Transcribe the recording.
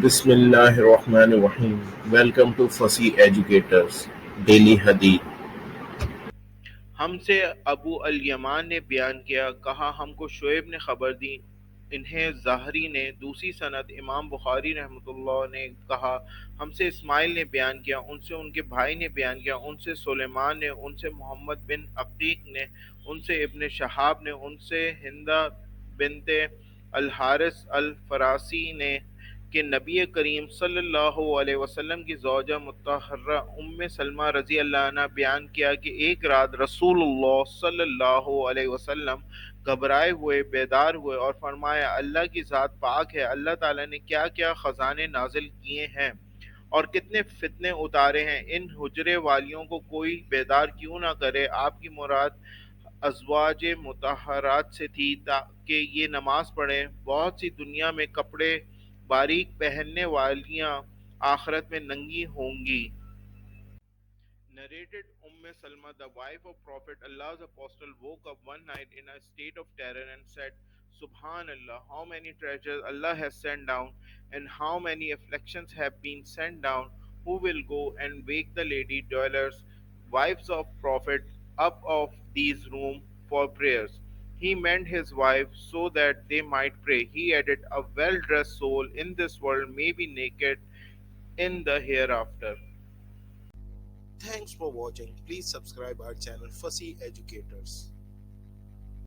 بسم اللہ الرحمن الرحیم. Welcome to Fasih educators daily حدیث. ہم سے ابو الیمان نے بیان کیا، کہا ہم کو شعیب نے خبر دی، انہیں ظاہری نے. دوسری سند امام بخاری رحمۃ اللہ نے کہا ہم سے اسماعیل نے بیان کیا، ان سے ان کے بھائی نے بیان کیا، ان سے سلیمان نے، ان سے محمد بن عقیق نے، ان سے ابن شہاب نے، ان سے ہندہ بنت الحارث الفراسی نے کہ نبی کریم صلی اللہ علیہ وسلم کی زوجہ مطہرہ ام سلمہ رضی اللہ عنہ بیان کیا کہ ایک رات رسول اللہ صلی اللہ علیہ وسلم گھبرائے ہوئے بیدار ہوئے اور فرمایا اللہ کی ذات پاک ہے، اللہ تعالیٰ نے کیا کیا خزانے نازل کیے ہیں اور کتنے فتنے اتارے ہیں، ان حجرے والیوں کو کوئی بیدار کیوں نہ کرے. آپ کی مراد ازواج مطہرات سے تھی تاکہ یہ نماز پڑھیں. بہت سی دنیا میں کپڑے باریک پہننے والیاں آخرت میں ننگی ہوں گی. Narrated Salama, the wife of Prophet Allah's apostle, woke up one night in a state of terror and said, Subhan Allah, how many treasures Allah has sent down, and how many afflictions have been sent down. Who will go and wake the lady dwellers, wives of Prophet, up of these rooms for prayers? He meant his wife so that they might pray. He added, a well-dressed soul in this world may be naked in the hereafter. Thanks for watching. Please subscribe our channel Fasih Educators.